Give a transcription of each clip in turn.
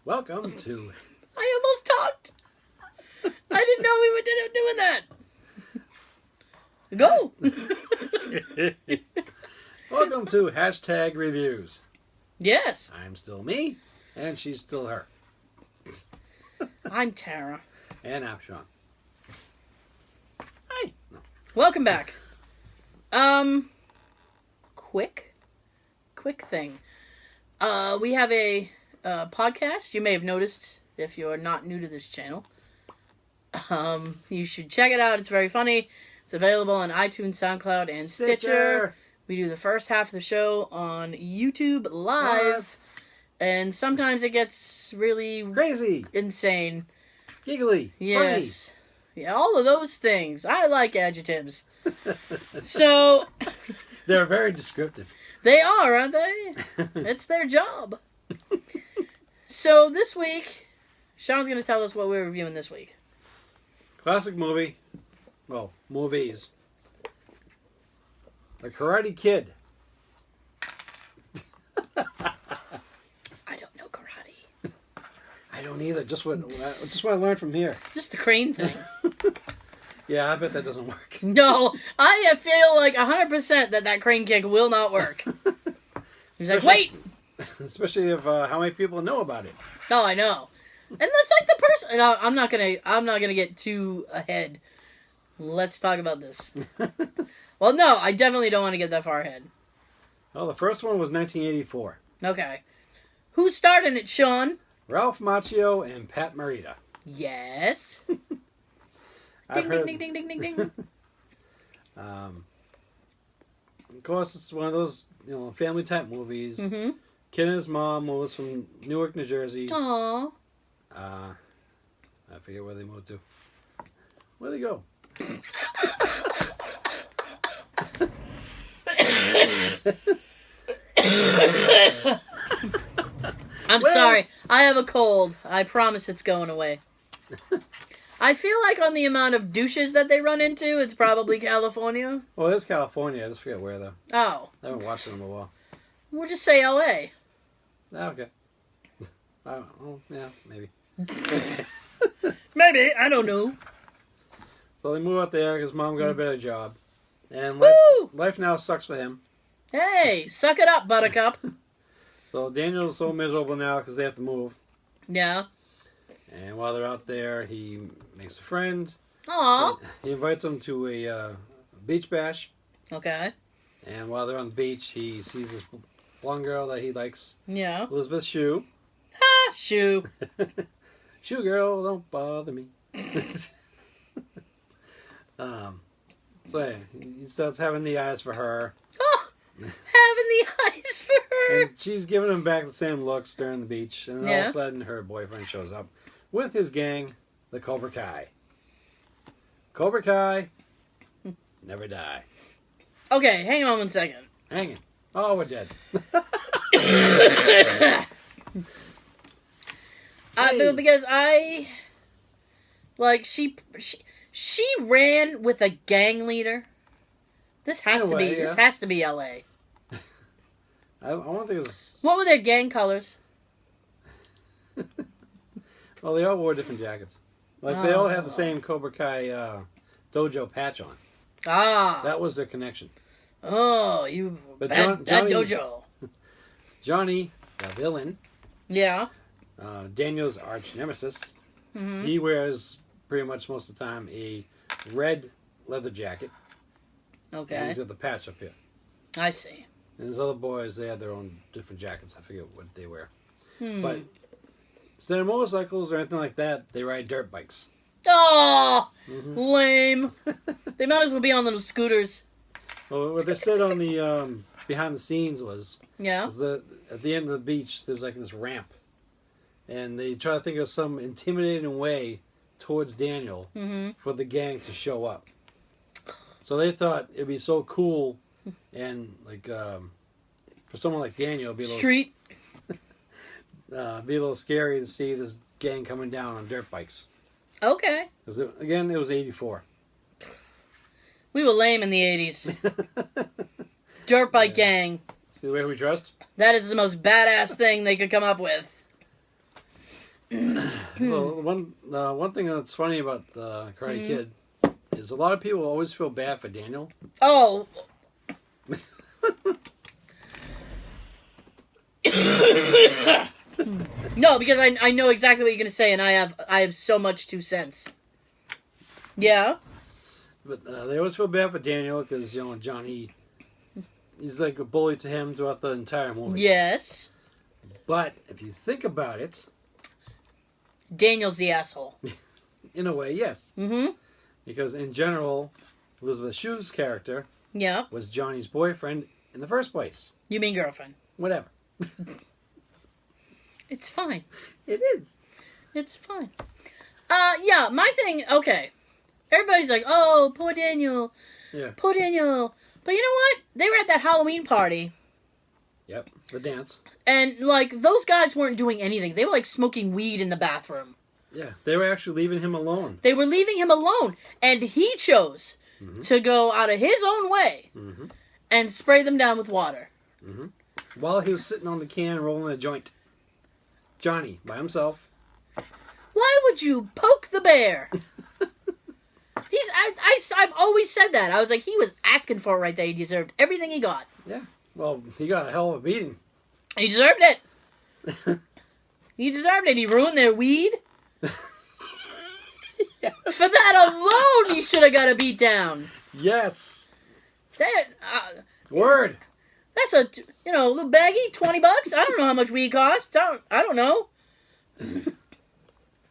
Welcome to... I almost talked. I didn't know we were doing that. Go. Welcome to Hashtag Reviews. Yes. I'm still me, and she's still her. I'm Tara. And I'm Sean. Hi. No. Welcome back. Quick thing. We have a podcast. You may have noticed if you're not new to this channel. You should check it out. It's very funny. It's available on iTunes, SoundCloud, and Stitcher. We do the first half of the show on YouTube live. And sometimes it gets really Crazy. insane. Giggly. Yes. Yeah, all of those things. I like adjectives. So They're very descriptive. they are, aren't they? It's their job. So this week, Sean's going to tell us what we're reviewing this week. Classic movie. Well, movies. The Karate Kid. I don't know karate. I don't either. Just what I learned from here. Just the crane thing. Yeah, I bet that doesn't work. No, I feel like 100% that crane kick will not work. He's like, wait! Especially if how many people know about it. Oh, I know. And that's like the person. No, I'm not gonna get too ahead. Let's talk about this. Well, no, I definitely don't want to get that far ahead. Well, the first one was 1984. Okay. Who's starting it, Sean? Ralph Macchio and Pat Morita. Yes. I've Ding, heard, ding, ding, ding, ding, ding, ding. Of course, it's one of those family type movies. Mm-hmm. Kid and his mom was from Newark, New Jersey. Aww. I forget where they moved to. Where'd they go? I'm sorry. I have a cold. I promise it's going away. I feel like on the amount of douches that they run into, it's probably California. Well, it's California. I just forget where, though. Oh. I haven't watched it in a while. We'll just say L.A. Oh, okay. Yeah, maybe. Maybe. I don't know. So they move out there because mom got a better job. And Woo! life now sucks for him. Hey, suck it up, Buttercup. So Daniel's so miserable now because they have to move. Yeah. And while they're out there, he makes a friend. Aw. He invites him to a beach bash. Okay. And while they're on the beach, he sees this blonde girl that he likes, Yeah. Elizabeth Shue. Ha! Shoo. Shue girl, don't bother me. So yeah, he starts having the eyes for her. Oh, having the eyes for her. And she's giving him back the same looks during the beach. And all of a sudden, her boyfriend shows up with his gang, the Cobra Kai. Cobra Kai, never die. Okay, hang on 1 second. Hanging. Oh, we're dead. Because I, like, she ran with a gang leader. This has to be. Yeah. This has to be L.A. I want to think it's... What were their gang colors? Well, they all wore different jackets. Like, they all had the same Cobra Kai dojo patch on. Ah. That was their connection. Oh, you But bad Johnny- dojo. Johnny, the villain, Yeah. Daniel's arch nemesis, Mm-hmm. he wears pretty much most of the time a red leather jacket. And Okay. he's got the patch up here. I see. And his other boys, they have their own different jackets. I forget what they wear. Hmm. But instead of motorcycles or anything like that, they ride dirt bikes. Oh, Mm-hmm. lame. They might as well be on little scooters. Well, what they said on the behind the scenes was Yeah. that at the end of the beach, there's like this ramp. And they try to think of some intimidating way towards Daniel Mm-hmm. for the gang to show up. So they thought it'd be so cool and like for someone like Daniel, it'd be a little, Street. be a little scary to see this gang coming down on dirt bikes. Okay. Because again, it was 84. We were lame in the 80s. Dirt bike gang. See the way we dressed? That is the most badass thing they could come up with. So one thing that's funny about the Karate Kid is a lot of people always feel bad for Daniel. Oh. No, because I know exactly what you're gonna say, and I have so much 2 cents. Yeah. But they always feel bad for Daniel because Johnny, he's like a bully to him throughout the entire movie. Yes. But if you think about it, Daniel's the asshole. in a way, yes. Mm-hmm. Because in general, Elizabeth Shue's character Yeah. was Johnny's boyfriend in the first place. You mean girlfriend? Whatever. It's fine. It is. It's fine. Yeah, my thing, okay. Everybody's like, oh, poor Daniel. Yeah. Poor Daniel. But you know what? They were at that Halloween party. Yep. The dance. And, like, those guys weren't doing anything. They were, like, smoking weed in the bathroom. Yeah. They were actually leaving him alone. They were leaving him alone. And he chose to go out of his own way and spray them down with water. While he was sitting on the can rolling a joint. Johnny, by himself. Why would you poke the bear? I've always said that. I was like, he was asking for it right there. He deserved everything he got. Yeah. Well, he got a hell of a beating. He deserved it. He deserved it. He ruined their weed. Yes. For that alone, he should have got a beat down. Yes. That Word. that's a little baggie, $20. I don't know how much weed costs. I don't know.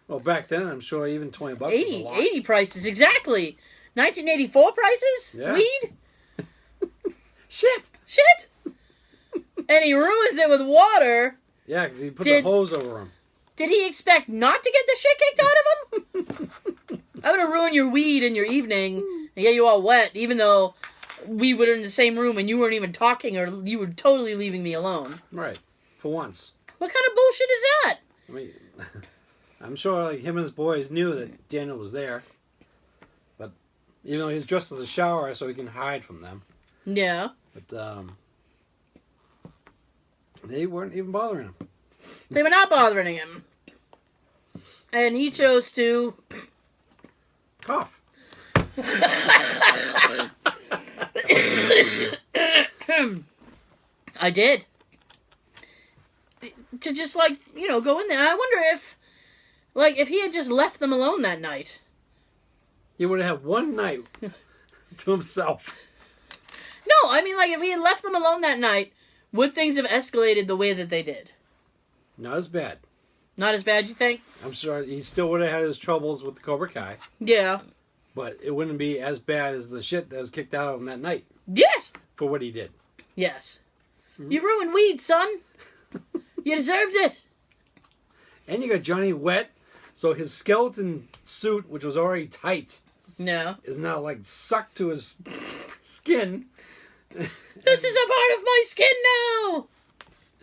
Well, back then, I'm sure even $20 was a 80, lot. 80 prices exactly. 1984 prices. Yeah. Weed. Shit. And he ruins it with water. Yeah, because he put the hose over him. Did he expect not to get the shit kicked out of him? I'm gonna ruin your weed in your evening and get you all wet, even though we were in the same room and you weren't even talking, or you were totally leaving me alone. Right. For once. What kind of bullshit is that? I mean, I'm sure like him and his boys knew that Daniel was there. But, he was dressed as a shower so he can hide from them. Yeah. But, they weren't even bothering him. They were not bothering him. And he chose to... Cough. I did. To just, go in there. I wonder if he had just left them alone that night. He would have had one night to himself. No, I mean, if he had left them alone that night, would things have escalated the way that they did? Not as bad. Not as bad, you think? I'm sure he still would have had his troubles with the Cobra Kai. Yeah. But it wouldn't be as bad as the shit that was kicked out of him that night. Yes. For what he did. Yes. You ruined weed, son. You deserved it. And you got Johnny wet, so his skeleton suit, which was already tight, No. is now sucked to his skin. This is a part of my skin now.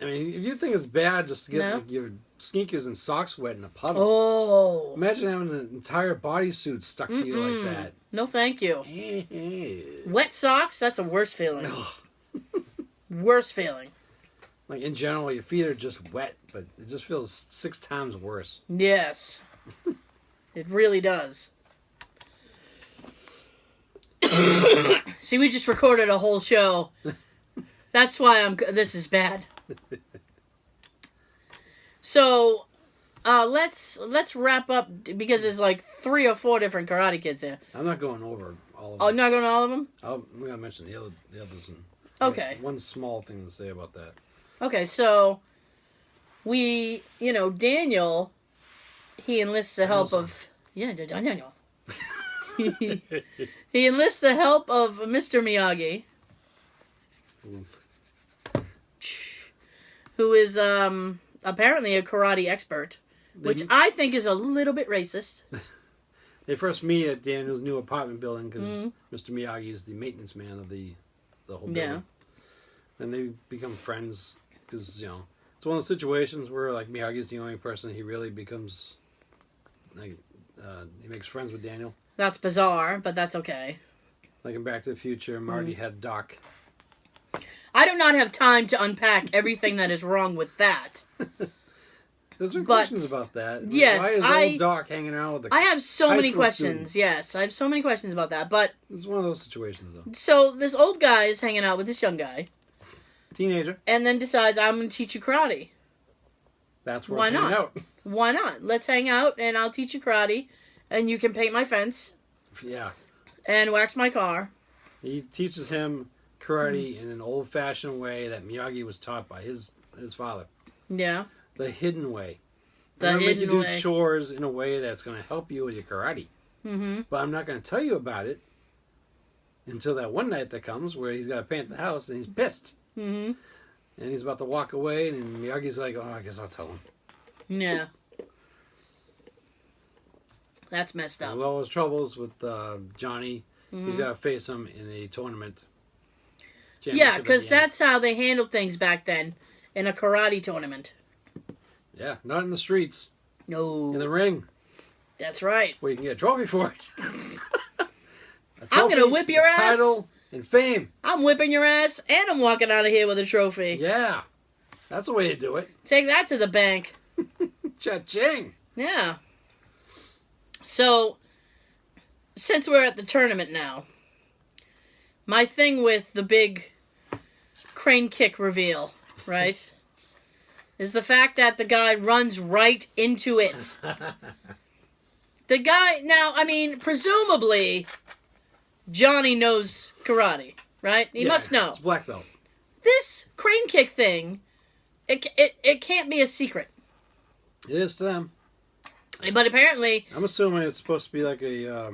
I mean, if you think it's bad just to get No. your sneakers and socks wet in a puddle, Oh. imagine having an entire bodysuit stuck to you like that. No, thank you. that. Wet socks? That's a worse feeling. Worse feeling. In general, your feet are just wet, but it just feels 6 times worse. Yes. It really does. See, we just recorded a whole show. That's why this is bad. So, let's wrap up, because there's 3 or 4 different Karate Kids here. I'm not going over all of them. Oh, not going to all of them? I'm going to mention the others. And Okay. One small thing to say about that. Okay, so Daniel, he enlists the help of... Yeah, Daniel. He enlists the help of Mr. Miyagi, who is apparently a karate expert, which I think is a little bit racist. They first meet at Daniel's new apartment building because Mr. Miyagi is the maintenance man of the whole building. Yeah. And they become friends because, it's one of those situations where, Miyagi's the only person he really becomes, he makes friends with Daniel. That's bizarre, but that's okay. Like in Back to the Future, Marty had Doc. I do not have time to unpack everything that is wrong with that. There's been But- questions about that. Yes, Why is old Doc hanging out with the... I have so high many school questions. student? Yes, I have so many questions about that. But This is one of those situations, though. so this old guy is hanging out with this young guy, Teenager. and then decides, I'm going to teach you karate. That's where Why I'm hanging not? out. Why not? Let's hang out, and I'll teach you karate, and you can paint my fence Yeah. and wax my car. He teaches him karate in an old-fashioned way that Miyagi was taught by his father. Yeah, The hidden way. the I'm gonna make you hidden do way. chores in a way that's going to help you with your karate. Mm-hmm. But I'm not going to tell you about it until that one night that comes where he's got to paint the house and he's pissed. Mm-hmm. And he's about to walk away and Miyagi's like, oh, I guess I'll tell him. Yeah. That's messed up. With all his troubles with Johnny, he's Mhm. got to face him in a tournament. Yeah, Championship at because the end. that's how they handled things back then in a karate tournament. Yeah, not in the streets. No, In the ring, that's right. where you can get a trophy for it. A I'm gonna trophy, whip your a ass. title, and fame. I'm whipping your ass, and I'm walking out of here with a trophy. Yeah, that's the way to do it. Take that to the bank. Cha-ching. Yeah. So, since we're at the tournament now, my thing with the big crane kick reveal, right, is the fact that the guy runs right into it. The guy, now, I mean, presumably, Johnny knows karate, right? He must know. It's black belt. This crane kick thing, it can't be a secret. It is to them. But apparently, I'm assuming it's supposed to be like a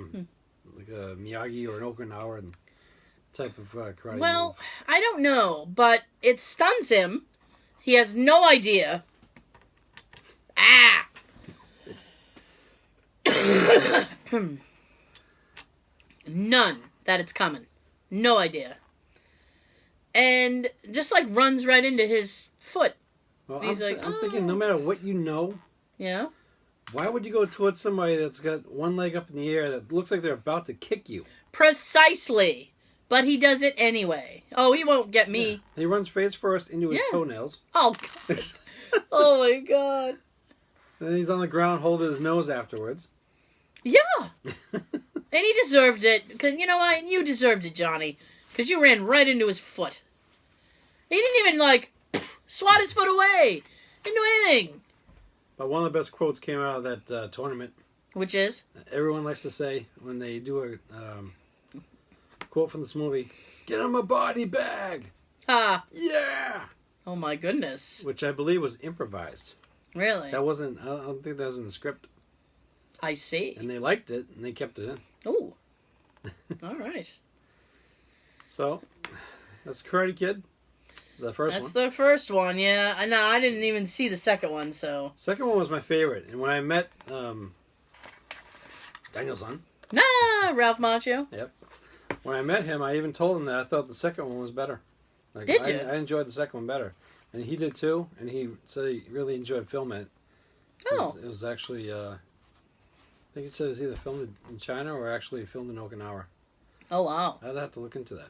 Miyagi or an Okinawa type of karate. well, move. I don't know, but it stuns him. He has no idea. Ah! None that it's coming. No idea. And just like runs right into his foot. Well, he's like, I'm thinking, no matter what you know, Yeah? why would you go towards somebody that's got one leg up in the air that looks like they're about to kick you? Precisely. But he does it anyway. Oh, he won't get me. Yeah. He runs face first into his Yeah. toenails. Oh. Oh my god. Then he's on the ground holding his nose afterwards. Yeah. And he deserved it. Because, you know what? You deserved it, Johnny. Because you ran right into his foot. He didn't even, like, swat his foot away. Didn't do anything. But one of the best quotes came out of that tournament. Which is? Everyone likes to say when they do a quote from this movie, "Get him a body bag." Ah. Yeah. Oh my goodness. Which I believe was improvised. Really? That wasn't. I don't think that was in the script. I see. And they liked it, and they kept it in. Ooh. All right. So, that's Karate Kid, the first That's one. the first one, yeah. No, I didn't even see the second one, so. Second one was my favorite, and when I met Daniel-san, Ralph Macchio. when I met him, I even told him that I thought the second one was better. Like, Did you? I enjoyed the second one better, and he did too. And he said he really enjoyed filming it. Oh. It was actually, I think he said it was either filmed in China or actually filmed in Okinawa. Oh, wow. I'd have to look into that.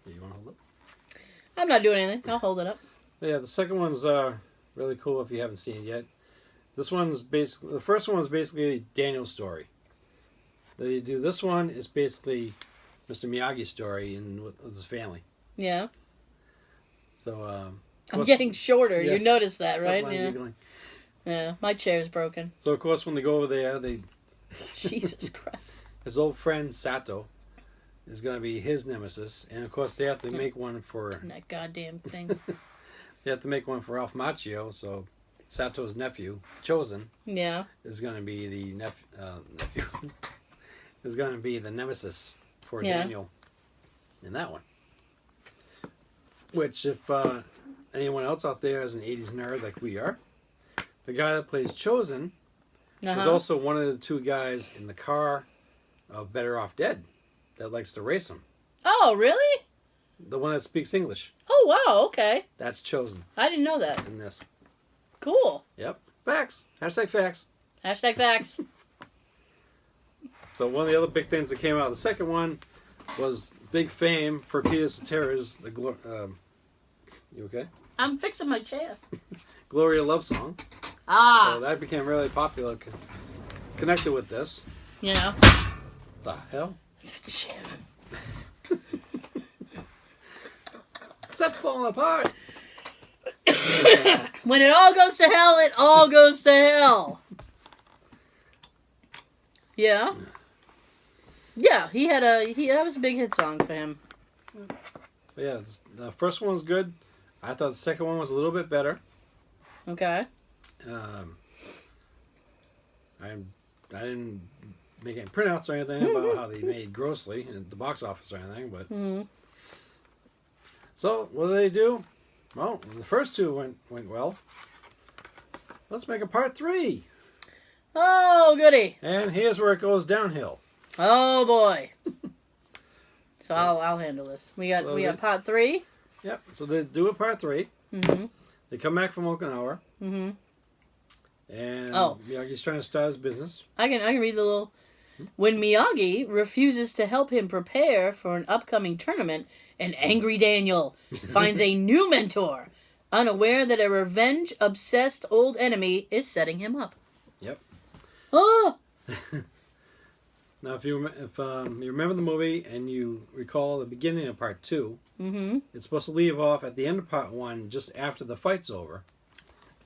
You want to hold it? I'm not doing anything. I'll hold it up. But yeah, the second one's really cool if you haven't seen it yet. This one's basically, the first one was basically Daniel's story. They do this one is basically Mr. Miyagi's story with his family. Yeah. So I'm getting shorter. Yes. You noticed that, that's right? why I'm Yeah. giggling. Yeah. My chair's broken. So of course when they go over there, Jesus Christ. his old friend Sato is going to be his nemesis, and of course they have to make one for That goddamn thing. they have to make one for Ralph Macchio. So Sato's nephew, Chosen, Yeah. is going to be the nephew. Is going to be the nemesis for Yeah. Daniel in that one. Which, if anyone else out there is an 80s nerd like we are, the guy that plays Chosen is Uh-huh. also one of the two guys in the car of Better Off Dead that likes to race him. Oh, really? The one that speaks English. Oh, wow. Okay. That's Chosen I didn't know that. in this. Cool. Yep. Facts. Hashtag facts. Hashtag facts. So one of the other big things that came out of the second one was big fame for Peter Cetera's you okay? I'm fixing my chair. Gloria love song. Ah, So that became really popular, connected with this. yeah. The hell? Set's falling apart. When it all goes to hell, it all goes to hell. Yeah. Yeah, that was a big hit song for him. But yeah, the first one was good. I thought the second one was a little bit better. Okay. I didn't make any printouts or anything about how they made grossly at the box office or anything, but so what do they do? Well, the first two went well. Let's make a part 3. Oh, goody. And here's where it goes downhill. Oh, boy. So I'll handle this. We got part 3. Yep. So they do a part 3. Mm-hmm. They come back from Okinawa. Mm-hmm. And Oh. Miyagi's trying to start his business. I can read the little. When Miyagi refuses to help him prepare for an upcoming tournament, an angry Daniel finds a new mentor, unaware that a revenge-obsessed old enemy is setting him up. Yep. Oh! Now, if you remember the movie and you recall the beginning of part 2, it's supposed to leave off at the end of part 1, just after the fight's over.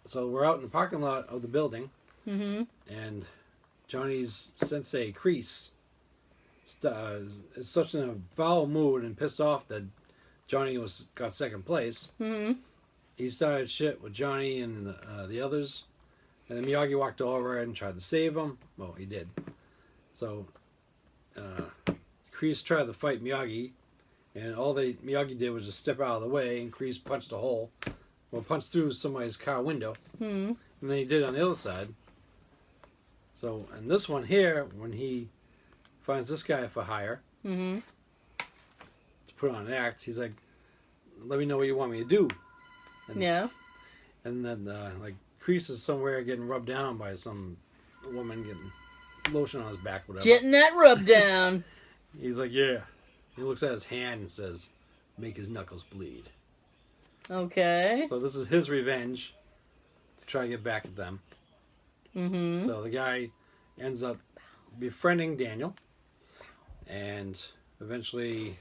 So we're out in the parking lot of the building, and Johnny's sensei, Kreese, is such in a foul mood and pissed off that Johnny got second place. He started shit with Johnny and the others, and then Miyagi walked over and tried to save him. Well, he did. So Kreese tried to fight Miyagi, and all Miyagi did was just step out of the way, and Kreese punched a hole, punched through somebody's car window, and then he did it on the other side. So, and this one here, when he finds this guy for hire to put on an act, he's like, "Let me know what you want me to do." And, And then, like, Kreese is somewhere getting rubbed down by some woman getting lotion on his back, whatever. Getting that rub down. He's like, "Yeah." He looks at his hand and says, "Make his knuckles bleed." Okay. So this is his revenge to try to get back at them. So the guy ends up befriending Daniel and eventually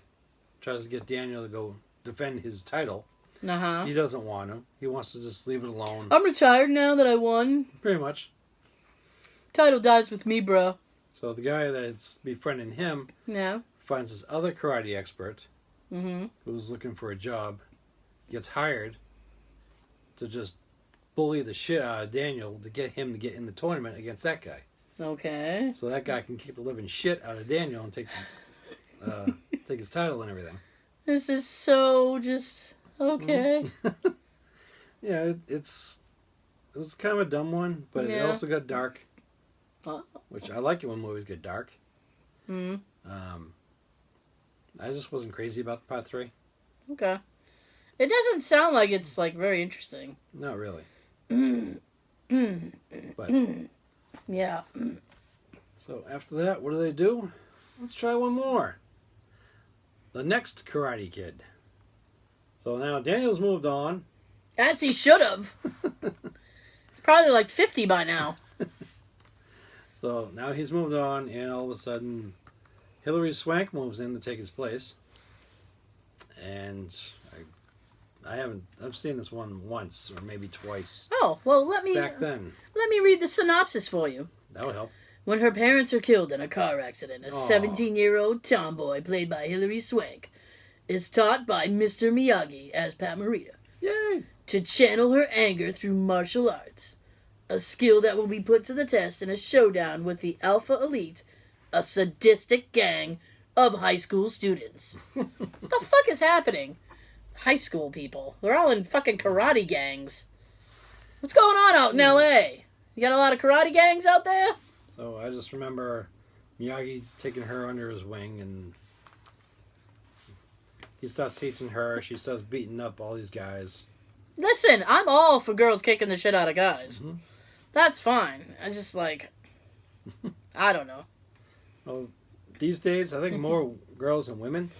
tries to get Daniel to go defend his title. He doesn't want to. He wants to just leave it alone. I'm retired now that I won. Pretty much. Title dies with me, bro. So the guy that's befriending him finds this other karate expert who's looking for a job, gets hired to just bully the shit out of Daniel to get him to get in the tournament against that guy. Okay. So that guy can kick the living shit out of Daniel and take his title and everything. This is so just okay. Yeah, it was kind of a dumb one, but it also got dark, which I like it when movies get dark. I just wasn't crazy about part 3. Okay. It doesn't sound like it's like very interesting. Not really. But yeah. So after that, what do? Let's try one more. The next Karate Kid. So now Daniel's moved on. As he should have. Probably like 50 by now. So now he's moved on, and all of a sudden, Hilary Swank moves in to take his place. And I've seen this one once or maybe twice. Oh, well, let me read the synopsis for you. That would help. When her parents are killed in a car accident, a 17-year-old tomboy played by Hilary Swank is taught by Mr. Miyagi as Pat Morita to channel her anger through martial arts, a skill that will be put to the test in a showdown with the Alpha Elite, a sadistic gang of high school students. What the fuck is happening? High school people. They're all in fucking karate gangs. What's going on out in L.A.? You got a lot of karate gangs out there? So I just remember Miyagi taking her under his wing, and he starts teaching her. She starts beating up all these guys. Listen, I'm all for girls kicking the shit out of guys. That's fine. I just like, I don't know. Well, these days, I think more girls and women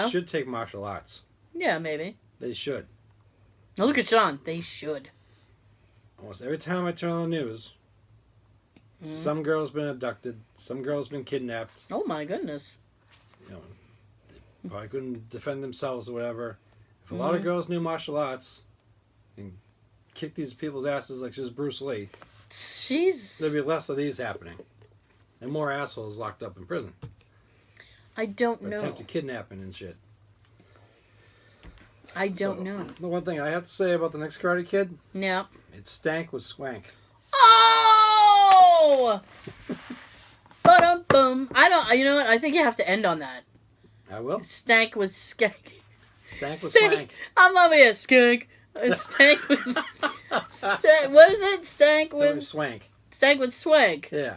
should take martial arts. Yeah, maybe. They should. Now look at Sean. They should. almost every time I turn on the news, some girl's been abducted, some girl's been kidnapped. Oh my goodness. You know, they probably couldn't defend themselves or whatever. If a lot of girls knew martial arts and kicked these people's asses like she was Bruce Lee, Jeez. there'd be less of these happening. And more assholes locked up in prison. I don't For know. attempted kidnapping and shit. I don't know. The one thing I have to say about the next Karate Kid, Yeah. it stank with swank. Oh! Ba-dum-bum. I don't, you know what? I think you have to end on that. I will. Stank with skank. Stank with Stank. swank. I'm loving it, skank. Stank with... what is it? Stank with swank. Stank with swank. Yeah.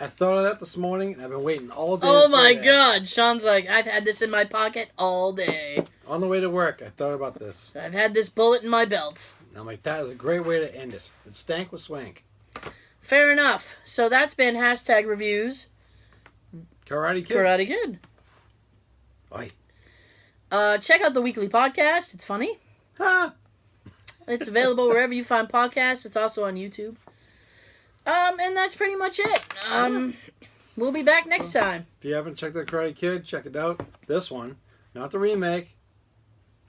I thought of that this morning, and I've been waiting all day Oh to my say that. god. Sean's like, I've had this in my pocket all day. On the way to work, I thought about this. I've had this bullet in my belt. And I'm like, that is a great way to end it. It stank with swank. Fair enough. So that's been hashtag reviews. Karate Kid. Karate Kid. Oi. Check out the weekly podcast. It's funny. Ha! It's available wherever you find podcasts. It's also on YouTube. And that's pretty much it. We'll be back next time. If you haven't checked out Karate Kid, check it out. This one, not the remake.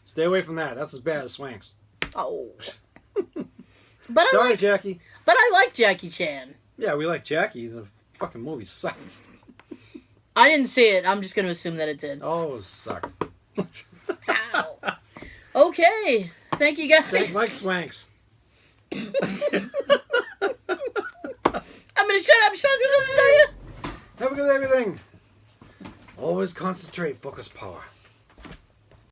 Stay away from that. That's as bad as Swanks. Oh. But Sorry, Jackie. But I like Jackie Chan. Yeah, we like Jackie. The fucking movie sucks. I didn't see it. I'm just going to assume that it did. Oh, it sucked. Ow. Okay. Thank you guys. Stank like Swanks. I'm going to shut up. Sean's going to tell you. Have a good everything. Always concentrate, focus, power.